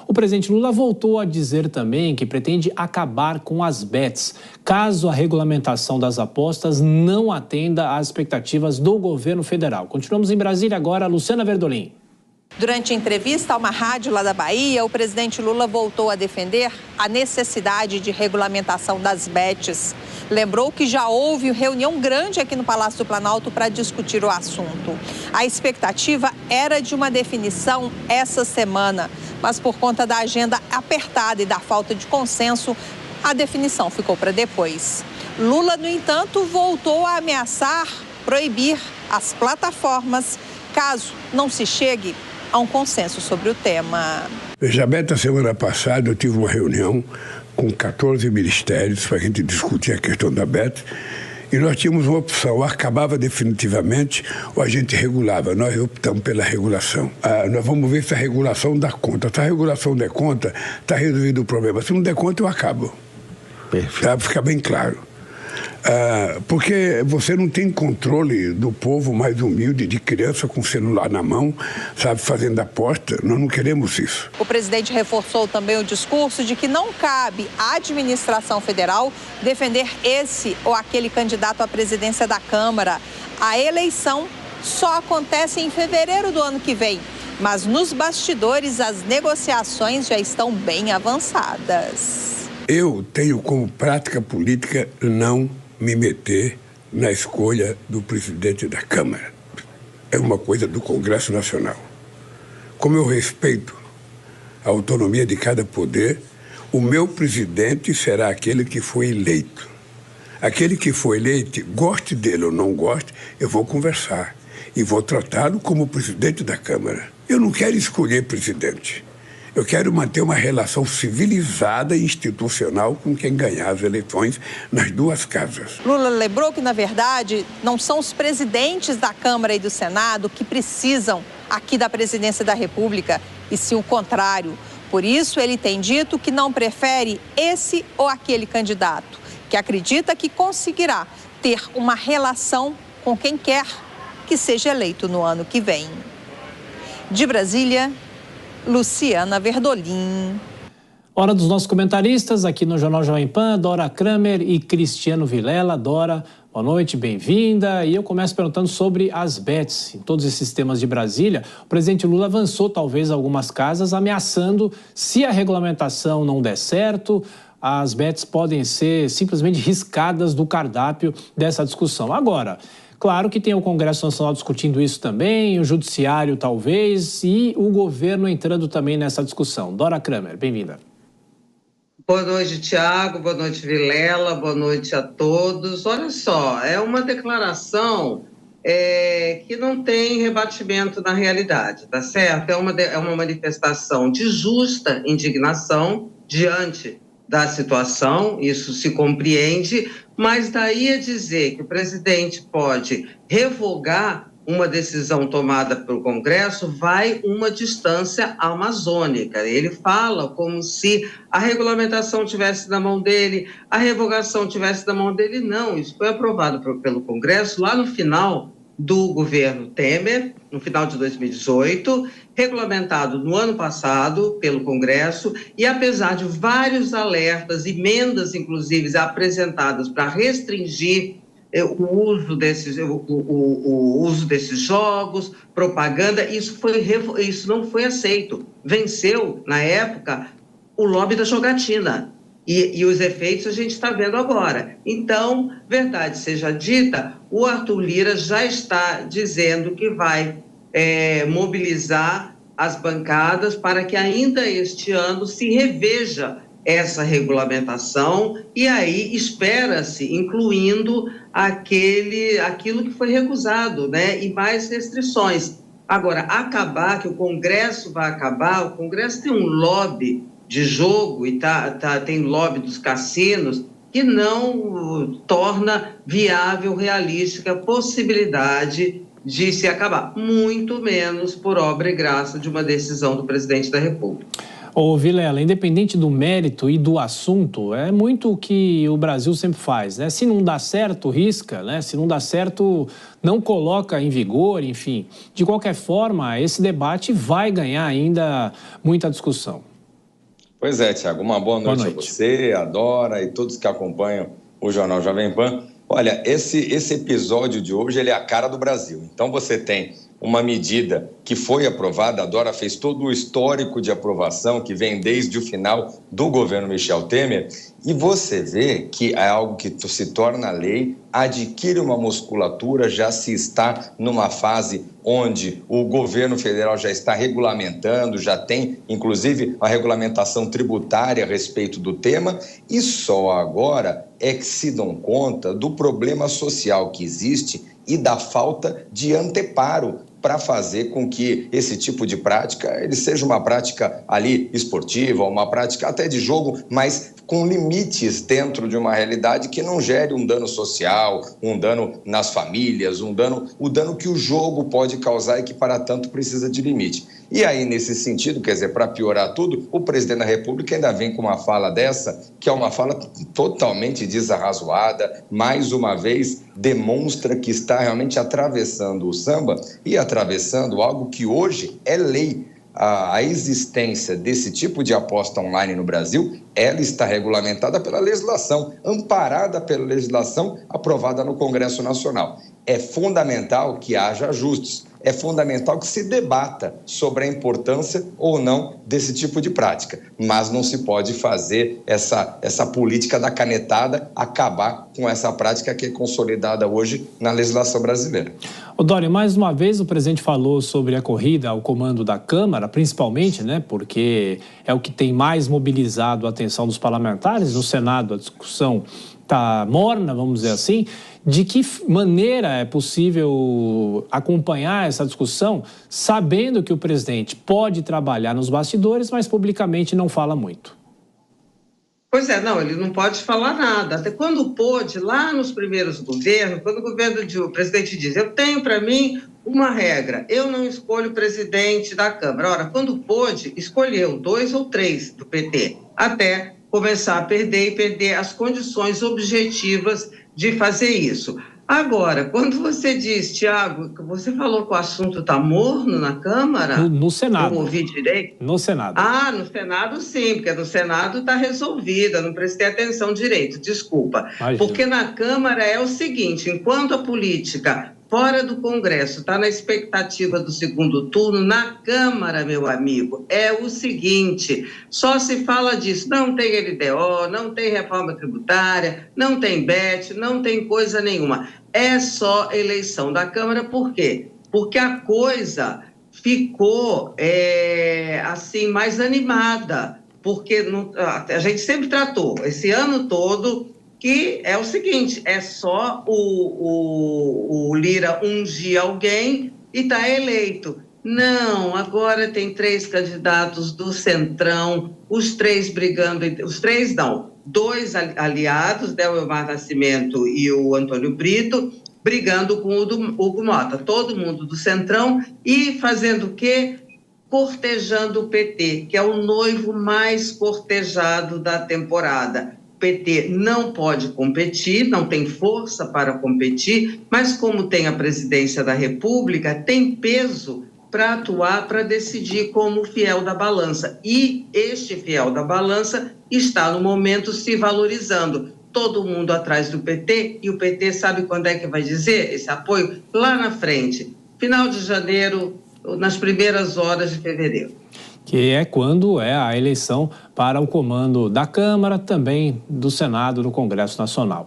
O presidente Lula voltou a dizer também que pretende acabar com as bets, caso a regulamentação das apostas não atenda às expectativas do governo federal. Continuamos em Brasília agora, Luciana Verdolim. Durante a entrevista a uma rádio lá da Bahia, o presidente Lula voltou a defender a necessidade de regulamentação das bets. Lembrou que já houve reunião grande aqui no Palácio do Planalto para discutir o assunto. A expectativa era de uma definição essa semana, mas por conta da agenda apertada e da falta de consenso, a definição ficou para depois. Lula, no entanto, voltou a ameaçar proibir as plataformas caso não se chegue a um consenso sobre o tema. Veja, Beto, a semana passada eu tive uma reunião com 14 ministérios para a gente discutir a questão da Bet, e nós tínhamos uma opção: ou acabava definitivamente ou a gente regulava. Nós optamos pela regulação. Nós vamos ver se a regulação dá conta. Se a regulação der conta, está resolvido o problema. Se não der conta, eu acabo. Para ficar bem claro. Porque você não tem controle do povo mais humilde, de criança com celular na mão, sabe, fazendo aposta. Nós não queremos isso. O presidente reforçou também o discurso de que não cabe à administração federal defender esse ou aquele candidato à presidência da Câmara. A eleição só acontece em fevereiro do ano que vem, mas nos bastidores as negociações já estão bem avançadas. Eu tenho como prática política não me meter na escolha do presidente da Câmara. É uma coisa do Congresso Nacional. Como eu respeito a autonomia de cada poder, o meu presidente será aquele que foi eleito. Aquele que foi eleito, goste dele ou não goste, eu vou conversar e vou tratá-lo como presidente da Câmara. Eu não quero escolher presidente. Eu quero manter uma relação civilizada e institucional com quem ganhar as eleições nas duas casas. Lula lembrou que, na verdade, não são os presidentes da Câmara e do Senado que precisam aqui da presidência da República, e sim o contrário. Por isso, ele tem dito que não prefere esse ou aquele candidato, que acredita que conseguirá ter uma relação com quem quer que seja eleito no ano que vem. De Brasília, Luciana Verdolim. Hora dos nossos comentaristas aqui no Jornal Jovem Pan, Dora Kramer e Cristiano Vilela. Dora, boa noite, bem-vinda. E eu começo perguntando sobre as bets. Em todos esses temas de Brasília, o presidente Lula avançou talvez algumas casas, ameaçando, se a regulamentação não der certo, as bets podem ser simplesmente riscadas do cardápio dessa discussão. Agora, claro que tem o Congresso Nacional discutindo isso também, o Judiciário talvez, e o governo entrando também nessa discussão. Dora Kramer, bem-vinda. Boa noite, Tiago, boa noite, Vilela, boa noite a todos. Olha só, é uma declaração que não tem rebatimento na realidade, tá certo? É uma manifestação de justa indignação diante da situação, isso se compreende, mas daí a dizer que o presidente pode revogar uma decisão tomada pelo Congresso vai uma distância amazônica. Ele fala como se a regulamentação tivesse na mão dele, a revogação tivesse na mão dele. Não, isso foi aprovado pelo Congresso lá no final do governo Temer, no final de 2018, regulamentado no ano passado pelo Congresso, e apesar de vários alertas, emendas inclusive apresentadas para restringir o uso desses jogos, propaganda, isso não foi aceito. Venceu, na época, o lobby da jogatina. E os efeitos a gente está vendo agora. Então, verdade seja dita, o Arthur Lira já está dizendo que vai mobilizar as bancadas para que ainda este ano se reveja essa regulamentação, e aí espera-se, incluindo aquilo que foi recusado, né? E mais restrições. Agora, que o Congresso vai acabar, o Congresso tem um lobby de jogo e tem lobby dos cassinos que não torna viável, realística a possibilidade de se acabar, muito menos por obra e graça de uma decisão do presidente da República. Ô Vilela, independente do mérito e do assunto, é muito o que o Brasil sempre faz, né? Se não dá certo, risca, né? Se não dá certo, não coloca em vigor, enfim. De qualquer forma, esse debate vai ganhar ainda muita discussão. Pois é, Tiago, uma boa noite a você, a Dora e todos que acompanham o Jornal Jovem Pan. Olha, esse episódio de hoje ele é a cara do Brasil. Então você tem uma medida que foi aprovada, a Dora fez todo o histórico de aprovação que vem desde o final do governo Michel Temer, e você vê que é algo que se torna lei, adquire uma musculatura, já se está numa fase onde o governo federal já está regulamentando, já tem inclusive a regulamentação tributária a respeito do tema, e só agora é que se dão conta do problema social que existe e da falta de anteparo para fazer com que esse tipo de prática ele seja uma prática ali esportiva, uma prática até de jogo, mas com limites dentro de uma realidade que não gere um dano social, um dano nas famílias, o dano que o jogo pode causar e que para tanto precisa de limite. E aí, nesse sentido, quer dizer, para piorar tudo, o presidente da República ainda vem com uma fala dessa, que é uma fala totalmente desarrazoada, mais uma vez demonstra que está realmente atravessando o samba e atravessando algo que hoje é lei. A existência desse tipo de aposta online no Brasil, ela está regulamentada pela legislação, amparada pela legislação aprovada no Congresso Nacional. É fundamental que haja ajustes, é fundamental que se debata sobre a importância ou não desse tipo de prática, mas não se pode fazer essa política da canetada acabar com essa prática que é consolidada hoje na legislação brasileira. Ô Dória, mais uma vez o presidente falou sobre a corrida ao comando da Câmara, principalmente, né, porque é o que tem mais mobilizado a atenção dos parlamentares. No Senado a discussão está morna, vamos dizer assim. De que maneira é possível acompanhar essa discussão, sabendo que o presidente pode trabalhar nos bastidores, mas publicamente não fala muito? Pois é, não, ele não pode falar nada. Até quando pôde, lá nos primeiros governos, quando o presidente diz, eu tenho para mim uma regra, eu não escolho o presidente da Câmara. Ora, quando pôde, escolheu 2 ou 3 do PT, até começar a perder as condições objetivas de fazer isso. Agora, quando você diz, Tiago, que você falou que o assunto está morno na Câmara... No Senado. Eu ouvi direito? No Senado. Ah, no Senado sim, porque no Senado está resolvida, não prestei atenção direito, desculpa. Imagina. Porque na Câmara é o seguinte, enquanto a política fora do Congresso está na expectativa do segundo turno, na Câmara, meu amigo, é o seguinte, só se fala disso, não tem LDO, não tem reforma tributária, não tem BET, não tem coisa nenhuma. É só eleição da Câmara, por quê? Porque a coisa ficou, assim, mais animada, porque a gente sempre tratou, esse ano todo, que é o seguinte, é só o Lira ungir alguém e está eleito. Não, agora tem 3 candidatos do Centrão, os 3 brigando, os 3 não, 2 aliados, né, o Elmar Nascimento e o Antônio Brito, brigando com o Hugo Mota, todo mundo do Centrão, e fazendo o quê? Cortejando o PT, que é o noivo mais cortejado da temporada. O PT não pode competir, não tem força para competir, mas como tem a presidência da República, tem peso para atuar, para decidir como fiel da balança. E este fiel da balança está, no momento, se valorizando. Todo mundo atrás do PT, e o PT sabe quando é que vai dizer esse apoio? Lá na frente, final de janeiro, nas primeiras horas de fevereiro. Que é quando é a eleição para o comando da Câmara, também do Senado, no Congresso Nacional.